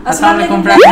अस्सलाम वालेकुम फ्रेंड्स,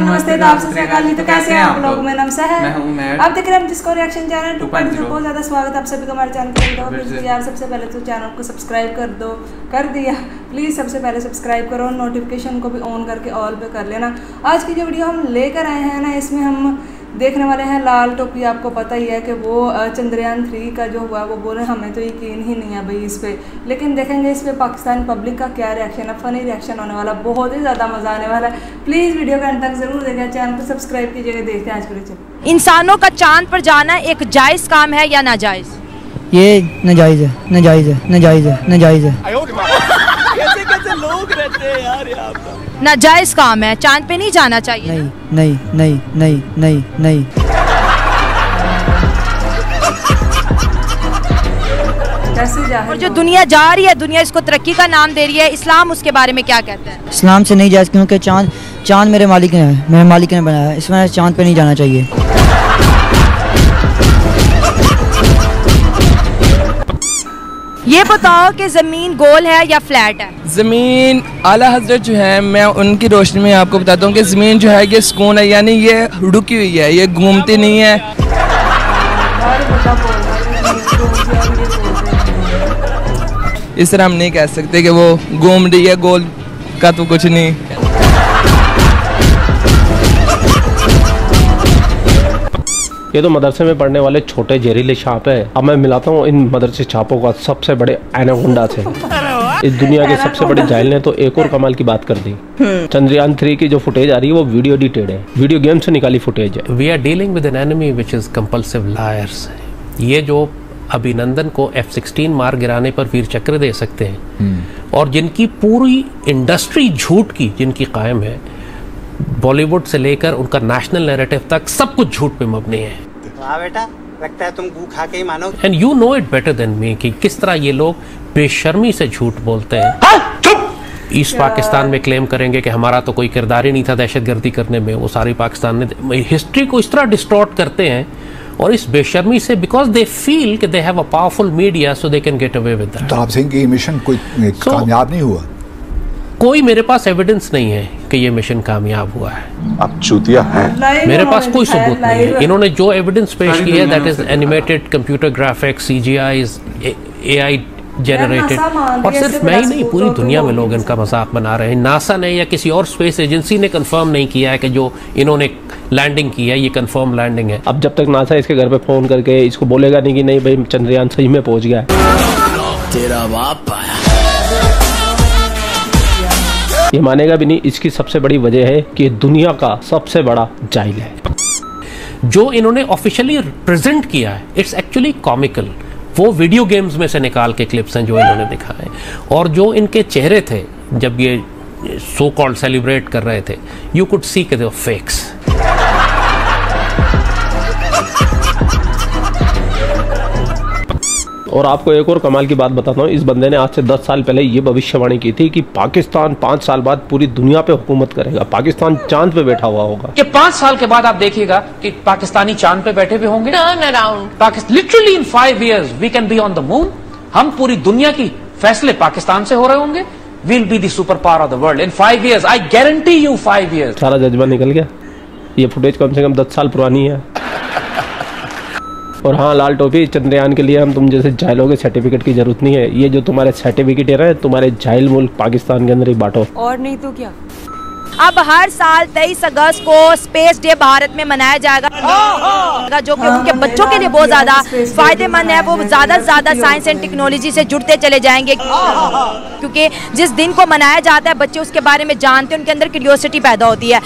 नमस्ते, तो आप सबसे अकाल। तो कैसे हैं आप लोग? मेरा नाम सहर, मैं हूं मैं। आप देख रहे हैं जिसको रिएक्शन चैनल 2.0। बहुत ज़्यादा स्वागत आप सभी को हमारे चैनल पर। यार सबसे पहले तो चैनल को सब्सक्राइब कर दो, कर दिया प्लीज़। सबसे पहले सब्सक्राइब करो, नोटिफिकेशन को भी ऑन करके ऑल पे कर लेना। आज की जो वीडियो हम लेकर आए हैं ना, इसमें हम देखने वाले हैं लाल टोपी। आपको पता ही है कि वो चंद्रयान 3 का जो हुआ वो बोले हमें तो यकीन ही नहीं है भाई इस पर, लेकिन देखेंगे इस पर पाकिस्तान पब्लिक का क्या रिएक्शन है। फ़नी रिएक्शन होने वाला, बहुत ही ज़्यादा मज़ा आने वाला है। प्लीज़ वीडियो का अंत तक ज़रूर देखें, चैनल को सब्सक्राइब कीजिएगा। देखते हैं आज के लिए। इंसानों का चांद पर जाना एक जायज़ काम है या नाजायज़? ये नाजायज़ है, नाजायज़ है, नाजायज़ है, नाजायज़ है। कैसे लोग रहते हैं यार यहाँ पर। नाजायज़ काम है, चांद पे नहीं जाना चाहिए। नहीं नहीं नहीं नहीं नहीं नहीं। कैसे जा और जो दुनिया जा रही है, दुनिया इसको तरक्की का नाम दे रही है, इस्लाम उसके बारे में क्या कहता है? इस्लाम से नहीं जायज़, क्योंकि चांद मेरे मालिक ने है, मेरे मालिक ने बनाया है, इसमें चांद पे नहीं जाना चाहिए। ये बताओ कि ज़मीन गोल है या फ्लैट है? ज़मीन आला हजरत जो है, मैं उनकी रोशनी में आपको बताता हूँ कि ज़मीन जो है ये सुकून है, यानी ये रुकी हुई है, ये घूमती नहीं है। इस तरह हम नहीं कह सकते कि वो घूम रही है, गोल का तो कुछ नहीं। ये तो मदरसे में पढ़ने वाले छोटे जहरीले सांप है। अब मैं मिलाता हूँ इन मदरसे छापों का सबसे बड़े एनाकोंडा से। इस दुनिया के सबसे बड़े जाहिल ने तो एक और कमाल की बात कर दी। चंद्रयान 3 की जो फुटेज आ रही है वो वीडियो एडिटेड है, वीडियो गेम से निकाली फुटेज है। We are dealing with an enemy which is compulsive liars. ये जो अभिनंदन को F-16 मार गिराने पर वीर चक्र दे सकते हैं और जिनकी पूरी इंडस्ट्री झूठ की जिनकी कायम है, बॉलीवुड से लेकर उनका नेशनल नैरेटिव तक सब कुछ झूठ पे मबनी है। वाह बेटा, लगता है तुम गू खा के ही मानो। And you know it better than me कि किस तरह ये लोग बेशर्मी से झूठ बोलते हैं। ईस्ट पाकिस्तान में क्लेम करेंगे कि हमारा तो कोई किरदार ही नहीं था दहशतगर्दी करने में, वो सारी पाकिस्तान ने हिस्ट्री को इस तरह डिस्टॉर्ट करते हैं और इस बेशर्मी से, बिकॉज दे फील कि they have a powerful media so they can get away with that. तो आप सिंह की मिशन कोई कामयाब नहीं हुआ? कोई मेरे पास एविडेंस नहीं है कि ये मिशन कामयाब हुआ है। आप चूतिया हैं। मेरे पास कोई सबूत नहीं है। इन्होंने जो एविडेंस पेश की है that is animated computer graphics, CGI, AI generated. और सिर्फ मैं ही नहीं, पूरी दुनिया में लोग इनका मजाक बना रहे हैं। नासा ने या किसी और स्पेस एजेंसी ने कंफर्म नहीं किया है कि जो इन्होंने लैंडिंग की है ये कंफर्म लैंडिंग है। अब जब तक नासा इसके घर पे फोन करके इसको बोलेगा नहीं कि नहीं भाई चंद्रयान सही में पहुंच गया तेरा बाप आया, ये मानेगा भी नहीं। इसकी सबसे बड़ी वजह है कि दुनिया का सबसे बड़ा जाहिल है। जो इन्होंने ऑफिशियली प्रेजेंट किया है इट्स एक्चुअली कॉमिकल। वो वीडियो गेम्स में से निकाल के क्लिप्स हैं जो इन्होंने दिखाए, और जो इनके चेहरे थे जब ये सो कॉल्ड सेलिब्रेट कर रहे थे, यू कुड सी के दे वर फेक्स। और आपको एक और कमाल की बात बताता हूँ, इस बंदे ने आज से 10 साल पहले ये भविष्यवाणी की थी कि पाकिस्तान 5 साल बाद पूरी दुनिया पे हुकूमत करेगा, पाकिस्तान चांद पे बैठा हुआ होगा। कि 5 साल के बाद आप देखिएगा कि पाकिस्तानी चांद पे बैठे हुए होंगे। Turn around literally in 5 years we can be on the moon. हम पूरी दुनिया की फैसले पाकिस्तान से हो रहे होंगे। Will be the super power of the world in 5 years। I guarantee you 5 years। सारा जज्बा निकल गया। ये फुटेज कम से कम 10 साल पुरानी है। और हाँ लाल टोपी, चंद्रयान के लिए हम तुम जैसे जाहिलों के सर्टिफिकेट की जरूरत नहीं है। ये जो तुम्हारे सर्टिफिकेट है तुम्हारे जाहिल मुल्क पाकिस्तान के अंदर ही बांटो। और नहीं तो क्या। अब हर साल 23 अगस्त को स्पेस डे भारत में मनाया जाएगा, जो कि उनके बच्चों के लिए बहुत ज्यादा फायदेमंद है। वो ज्यादा से ज्यादा साइंस एंड टेक्नोलॉजी से जुड़ते चले जाएंगे, क्योंकि जिस दिन को मनाया जाता है बच्चे उसके बारे में जानते हैं, उनके अंदर क्यूरियोसिटी पैदा होती है।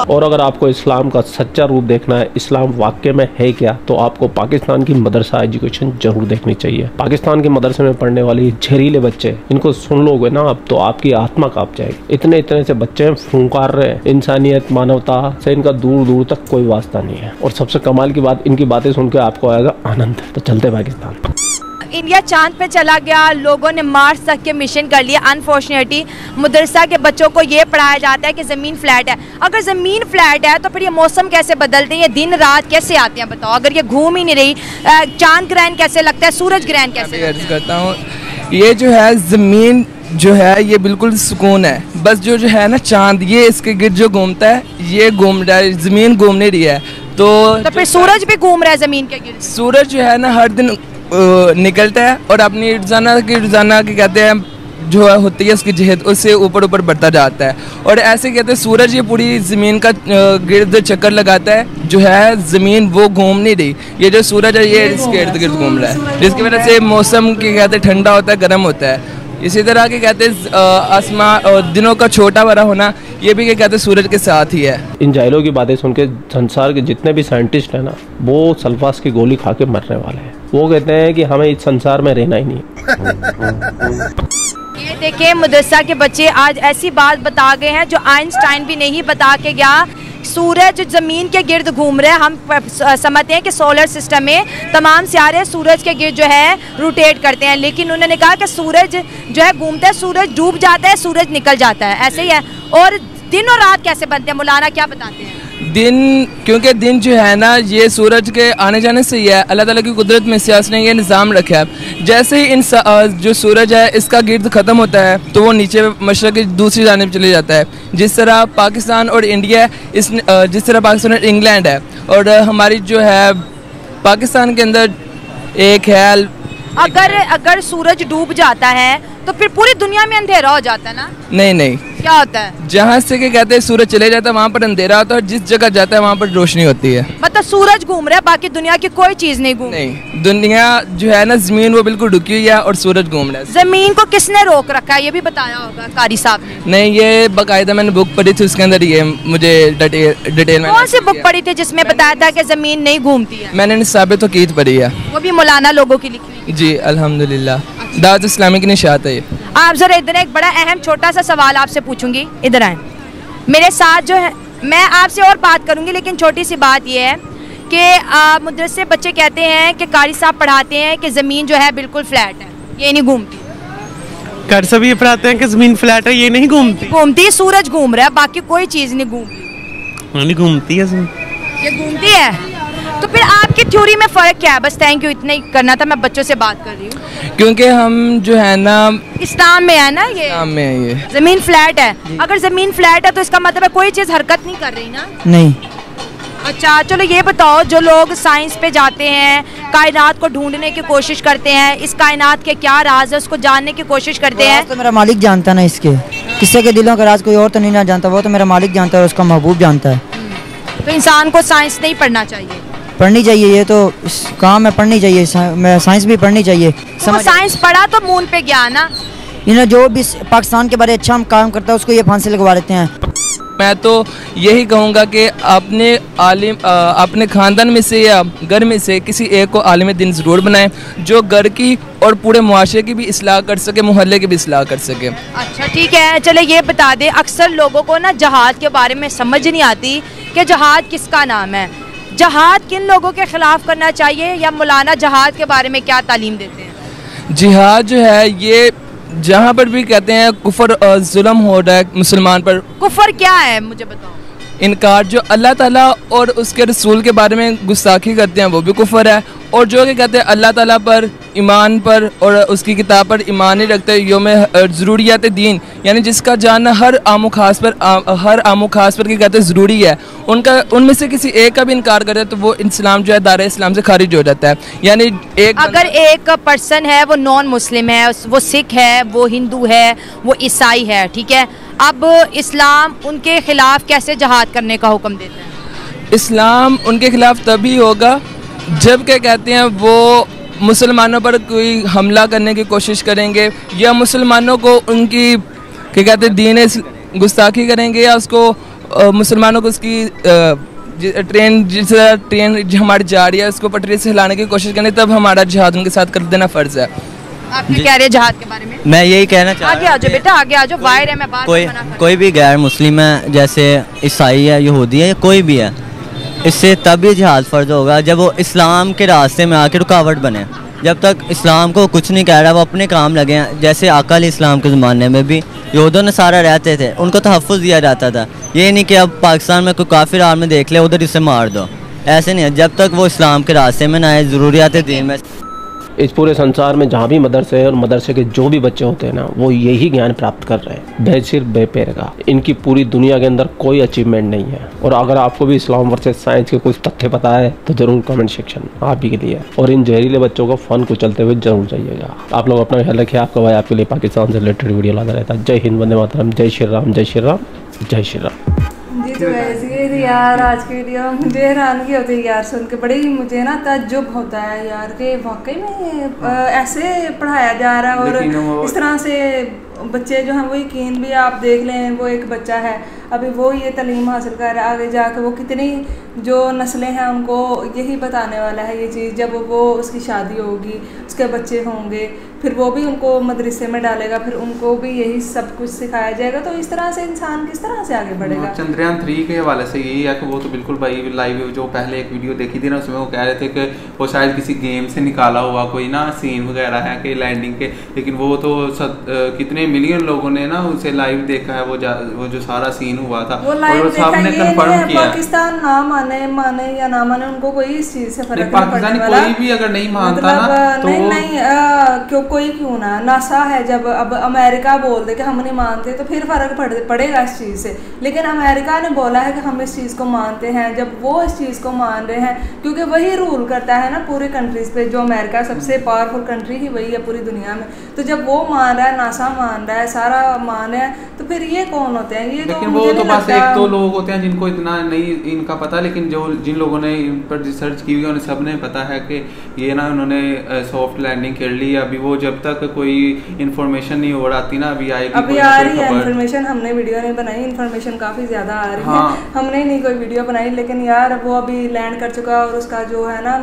और अगर आपको इस्लाम का सच्चा रूप देखना है, इस्लाम वाकई में है क्या, तो आपको पाकिस्तान की मदरसा एजुकेशन जरूर देखनी चाहिए। पाकिस्तान के मदरसे में पढ़ने वाले जहरीले बच्चे, इनको सुन लोगे ना आप तो आपकी आत्मा कांप जाएगी। इतने से बच्चे फुंकार रहे हैं, इंसानियत मानवता से इनका दूर दूर तक कोई वास्ता नहीं है। और सबसे कमाल की बात, इनकी बातें सुन के आपको आएगा आनंद। तो चलते पाकिस्तान। इंडिया चांद पे चला गया, लोगों ने मार्स तक के मिशन कर लिए। अनफॉर्चुनेटली मदरसा के बच्चों को ये पढ़ाया जाता है कि ज़मीन फ्लैट है। अगर ज़मीन फ्लैट है तो फिर ये मौसम कैसे बदलते हैं, ये दिन रात कैसे आते हैं बताओ। अगर ये घूम ही नहीं रही, चांद ग्रहण कैसे लगता है, सूरज ग्रहण कैसे लगता है? करता हूँ, ये जो है ज़मीन जो है ये बिल्कुल सुकून है। बस जो है ना चांद, ये इसके गिर्द जो घूमता है, ये घूम रहा है, ज़मीन घूम नहीं रही है। तो फिर सूरज भी घूम रहा है ज़मीन के गिर्द? सूरज जो है ना हर दिन निकलता है और अपनी रोज़ाना की कहते हैं जो है होती है उसकी जहद, उससे ऊपर ऊपर बढ़ता जाता है। और ऐसे कहते हैं सूरज ये पूरी ज़मीन का गिर्द चक्कर लगाता है, जो है ज़मीन वो घूम नहीं रही। ये जो सूरज है ये इसके इर्द गिर्द घूम रहा है, जिसकी वजह से मौसम के कहते हैं ठंडा होता है, गर्म होता है। इसी तरह के कहते हैं आसमान दिनों का छोटा बड़ा होना, ये भी क्या कहते हैं सूरज के साथ ही है। इन जाहिलों की बातें सुन के संसार के जितने भी साइंटिस्ट हैं ना, वो सल्फास की गोली खा के मरने वाले हैं। वो कहते हैं कि हमें इस संसार में रहना ही नहीं। ये देखिए मदरसा के बच्चे आज ऐसी बात बता गए हैं जो आइंस्टाइन भी नहीं बता के गया। सूरज जमीन के गिर्द घूम रहे हैं। हम समझते हैं कि सोलर सिस्टम में तमाम सितारे सूरज के गिर्द जो है रोटेट करते हैं, लेकिन उन्होंने कहा कि सूरज जो है घूमता है, सूरज डूब जाता है, सूरज निकल जाता है, ऐसे ही है। और दिन और रात कैसे बनते हैं, मौलाना क्या बताते हैं? दिन, क्योंकि दिन जो है ना ये सूरज के आने जाने से ही है। अल्लाह ताला की कुदरत में से उसने ये निज़ाम रखा है। जैसे ही जो सूरज है इसका गिर्द ख़त्म होता है तो वो नीचे मशरक़ की दूसरी जानिब चले जाता है। जिस तरह पाकिस्तान और इंडिया जिस तरह पाकिस्तान और इंग्लैंड है, और हमारी जो है पाकिस्तान के अंदर एक है। अगर सूरज डूब जाता है तो फिर पूरी दुनिया में अंधेरा हो जाता है ना? नहीं, क्या होता है? जहाँ से के कहते हैं सूरज चले जाता है वहाँ पर अंधेरा होता है, और जिस जगह जाता है वहाँ पर रोशनी होती है। मतलब सूरज घूम रहा है, बाकी दुनिया की कोई चीज नहीं घूम? नहीं, दुनिया जो है ना ज़मीन वो बिल्कुल रुकी हुई है और सूरज घूम रहा है। ज़मीन को किसने रोक रखा है, ये भी बताया होगा कारी साहब ने? नहीं, ये बाकायदा मैंने बुक पढ़ी थी, उसके अंदर ये मुझे डिटेल में। कौन सी बुक पढ़ी थी जिसमें बताया था कि ज़मीन नहीं घूमती है? मैंने निसाबित तौक़ीद पढ़ी है, वो भी मौलाना लोगों की लिखी हुई। जी अल्हम्दुलिल्लाह, दावत इस्लामी की निशात है ये। आप जरा इधर, एक बड़ा अहम छोटा सा सवाल आपसे पूछूंगी, इधर आए मेरे साथ। जो है मैं आपसे और बात करूंगी, लेकिन छोटी सी बात ये है कि मदरसे बच्चे कहते हैं कि कारी साहब पढ़ाते हैं कि ज़मीन जो है बिल्कुल फ्लैट है, ये नहीं घूमती। कारी साहब ये पढ़ाते हैं कि ज़मीन फ्लैट है, ये नहीं घूमती। सूरज घूम रहा है, बाकी कोई चीज़ नहीं घूमती। नहीं घूमती है, ये घूमती है। तो फिर आपकी थ्योरी में फ़र्क क्या है? बस थैंक यू, इतना ही करना था, मैं बच्चों से बात कर रही हूँ। क्योंकि हम जो है ना इस्लाम में है ना, ये इस्लाम में है, ये ज़मीन फ्लैट है। अगर ज़मीन फ्लैट है तो इसका मतलब है कोई चीज़ हरकत नहीं कर रही ना? नहीं। अच्छा चलो ये बताओ, जो लोग साइंस पे जाते हैं, कायनात को ढूंढने की कोशिश करते हैं, इस कायनात के क्या राज है उसको जानने की कोशिश करते हैं, तो मेरा मालिक जानता है ना, इसके किसी के दिलों का राज कोई और तो नहीं ना जानता, वो तो मेरा मालिक जानता है और उसका महबूब जानता है। तो इंसान को साइंस नहीं पढ़ना चाहिए? पढ़नी चाहिए, ये तो इस काम में पढ़नी चाहिए, साइंस भी पढ़नी चाहिए। तो साइंस पढ़ा तो मून पे गया ना? जो भी पाकिस्तान के बारे अच्छा काम करता है उसको ये फांसी लगवा देते हैं। मैं तो यही कहूँगा कि अपने ख़ानदान में से या घर में से किसी एक को आलिम दिन ज़रूर बनाएं, जो घर की और पूरे मुआशरे की भी इस्लाह कर सके, मोहल्ले की भी इस्लाह कर सके। अच्छा ठीक है, चले ये बता दें, अक्सर लोगों को ना जहाद के बारे में समझ नहीं आती कि जहाद किसका नाम है। जहाद किन लोगों के खिलाफ करना चाहिए, या मौलाना जहाद के बारे में क्या तालीम देते हैं? जिहाद जो है ये जहाँ पर भी कहते हैं कुफर जुल्म हो रहा है मुसलमान पर। कुफर क्या है मुझे बताओ? इनकार, जो अल्लाह ताला और उसके रसूल के बारे में गुस्ताखी करते हैं वो भी कुफर है, और जो कि कहते हैं अल्लाह ताला पर, ईमान पर और उसकी किताब पर ईमान नहीं रखते, योम ज़रूरियात दीन, यानी जिसका जानना हर आमो खास पर की कहते हैं ज़रूरी है, उनमें से किसी एक का भी इनकार करे तो वो इस्लाम जो है दायरे इस्लाम से खारिज हो जाता है। यानी अगर एक पर्सन है वो नॉन मुस्लिम है, वो सिख है, वो हिंदू है, वो ईसाई है, ठीक है, अब इस्लाम उनके खिलाफ कैसे जहाद करने का हुक्म देता है? इस्लाम उनके खिलाफ तभी होगा जब क्या कहते हैं वो मुसलमानों पर कोई हमला करने की कोशिश करेंगे, या मुसलमानों को उनकी क्या कहते हैं दीन गुस्ताखी करेंगे, या उसको मुसलमानों को उसकी ट्रेन जो हमारी जा रही है उसको पटरी से हिलाने की कोशिश करें, तब हमारा जिहाद उनके साथ कर देना फ़र्ज़ है। आप क्या कह रहे हैं जहाद के बारे में? मैं यही कहना चाह आगे आ जाओ बेटा, आगे आ जाओ, वायर है, मैं बात कोई भी गैर मुस्लिम है, जैसे ईसाई है, यहूदी है, या कोई भी है, इससे तभी जिहाद फ़र्ज होगा जब वो इस्लाम के रास्ते में आके रुकावट बने। जब तक इस्लाम को कुछ नहीं कह रहा, वो अपने काम लगे हैं। जैसे आका इस्लाम के ज़माने में भी यहूदों ने सारा रहते थे, उनको तहफ़्फ़ुज़ दिया जाता था। ये नहीं कि अब पाकिस्तान में कोई काफिर आर्मी देख ले उधर इसे मार दो, ऐसे नहीं है। जब तक वो इस्लाम के रास्ते में ना आए, ज़रूरियात दीन में। इस पूरे संसार में जहाँ भी मदरसे हैं और मदरसे के जो भी बच्चे होते हैं ना, वो यही ज्ञान प्राप्त कर रहे हैं, बेसिर बेपेर का। इनकी पूरी दुनिया के अंदर कोई अचीवमेंट नहीं है। और अगर आपको भी इस्लाम वर्सेस साइंस के कुछ तथ्य पता है तो जरूर कमेंट सेक्शन में आप ही के लिए। और इन जहरीले बच्चों को फन को चलते हुए जरूर जाइएगा। आप लोग अपना ख्याल रखिए। आपका भाई आपके लिए पाकिस्तान से रिलेटेड वीडियो लाता रहता है। जय हिंद, वंदे मातरम, जय श्री राम, जय श्री राम, जय श्री राम। जी तो वैसे ही यार आज की वीडियो मुझे हैरानगी होती है यार सुन के, बड़ी मुझे ना ताज्जुब होता है यार कि वाकई में ऐसे पढ़ाया जा रहा है। और इस तरह से बच्चे जो हैं वो यकीन भी आप देख लें, वो एक बच्चा है अभी वो ये तालीम हासिल कर रहा है, आगे जाकर वो कितनी जो नस्लें हैं उनको यही बताने वाला है ये चीज़। जब वो उसकी शादी होगी, उसके बच्चे होंगे, फिर वो भी उनको मदरसे में डालेगा, फिर उनको भी यही सब कुछ सिखाया जाएगा। तो इस तरह से इंसान किस तरह से आगे बढ़ेगा। चंद्रयान 3 के हवाले से यही है कि वो तो बिल्कुल भाई लाइव जो पहले एक वीडियो देखी थी ना, उसमें वो कह रहे थे कि वो शायद किसी गेम से निकाला हुआ कोई ना सीन वगैरह है कि लैंडिंग के, लेकिन वो तो कितने मिलियन लोगों ने ना उसे लाइव देखा है, वो जो सारा सीन हुआ था वो लाइव देखा। ये पाकिस्तान ना माने या ना माने, उनको कोई इस चीज से फर्क नहीं पड़ने वाला। कोई भी अगर नहीं मानता ना तो नहीं कोई क्यों ना, नासा है जब अब अमेरिका बोल दे कि हम नहीं मानते तो फिर फर्क पड़ेगा इस चीज़ से। लेकिन अमेरिका ने बोला है कि हम इस चीज़ को मानते हैं, जब वो इस चीज़ को मान रहे हैं क्योंकि वही रूल करता है ना पूरे कंट्रीज पे। जो अमेरिका सबसे पावरफुल कंट्री ही वही है पूरी दुनिया में। तो जब वो मान रहा है, नासा मान रहा है, सारा मान रहा है, तो फिर ये कौन होते हैं? ये लेकिन वो तो बस एक दो लोग होते हैं जिनको इतना नहीं इनका पता, लेकिन जिन लोगों ने इन पर रिसर्च की हुई है उन्हें सब ने पता है कि ये ना उन्होंने सॉफ्ट लैंडिंग कर ली। अभी वो जब तक कोई इन्फॉर्मेशन नहीं हो आती ना, अभी आएगी, अभी आ रही है इन्फॉर्मेशन। हमने वीडियो नहीं बनाई, इन्फॉर्मेशन काफ़ी ज़्यादा आ रही है। हमने नहीं कोई वीडियो बनाई, लेकिन यार वो अभी लैंड कर चुका और उसका जो है ना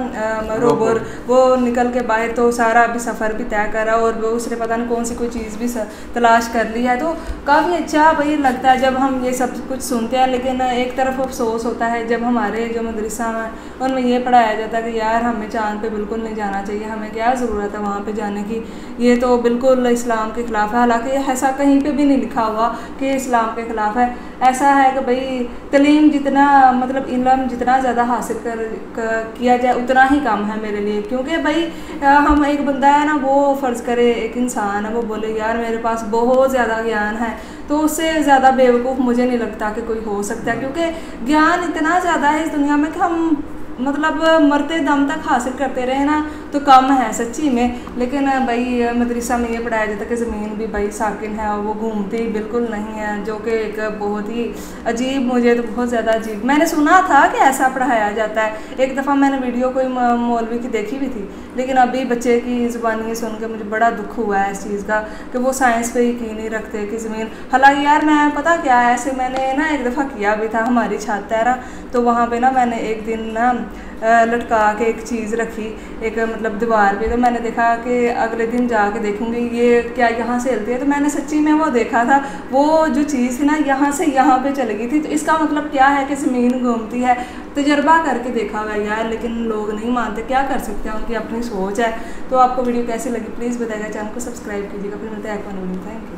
रोबर वो निकल के बाहर, तो सारा अभी सफ़र भी तय करा और वो उसने पता नहीं कौन सी कोई चीज़ भी तलाश कर ली है। तो काफ़ी अच्छा भाई लगता है जब हम ये सब कुछ सुनते हैं। लेकिन एक तरफ अफसोस होता है जब हमारे जो मदरसा में उनमें ये पढ़ाया जाता है कि यार हमें चाँद पे बिल्कुल नहीं जाना चाहिए, हमें क्या ज़रूरत है वहाँ पे जाने की, ये तो बिल्कुल इस्लाम के ख़िलाफ़ है। हालांकि ऐसा कहीं पे भी नहीं लिखा हुआ कि इस्लाम के ख़िलाफ़ है। ऐसा है कि भाई तलीम जितना मतलब इल्म जितना ज़्यादा हासिल किया जाए उतना ही कम है मेरे लिए। क्योंकि भाई हम एक बंदा है ना, वो फ़र्ज़ करे एक इंसान है, वो बोले यार मेरे पास बहुत ज़्यादा ज्ञान है, तो उससे ज़्यादा बेवकूफ़ मुझे नहीं लगता कि कोई हो सकता है। क्योंकि ज्ञान इतना ज़्यादा है इस दुनिया में कि हम मतलब मरते दम तक हासिल करते रहे ना तो कम है सच्ची में। लेकिन भाई मदरसा में ये पढ़ाया जाता है कि ज़मीन भी भाई साकिन है और वो घूमती बिल्कुल नहीं है, जो कि एक बहुत ही अजीब, मुझे तो बहुत ज़्यादा अजीब। मैंने सुना था कि ऐसा पढ़ाया जाता है, एक दफ़ा मैंने वीडियो कोई मौलवी की देखी भी थी, लेकिन अभी बच्चे की ज़ुबानी सुन के मुझे बड़ा दुख हुआ है इस चीज़ का कि वो साइंस पे यकीन नहीं रखते कि ज़मीन। हालांकि यार मैं पता क्या है, ऐसे मैंने ना एक दफ़ा किया भी था, हमारी छत है ना, तो वहाँ पे ना मैंने एक दिन ना लटका के एक चीज़ रखी एक मतलब दीवार पे, तो मैंने देखा कि अगले दिन जाके देखूंगी ये क्या यहाँ से हिलती है, तो मैंने सच्ची में वो देखा था, वो जो चीज़ थी ना यहाँ से यहाँ पे चली गई थी। तो इसका मतलब क्या है कि ज़मीन घूमती है, तजर्बा करके देखा हुआ यार, लेकिन लोग नहीं मानते, क्या कर सकते हैं, उनकी अपनी सोच है। तो आपको वीडियो कैसी लगी प्लीज़ बताइएगा, चैनल को सब्सक्राइब कीजिएगा। फिर मिलते हैं एक वीडियो। Thank you.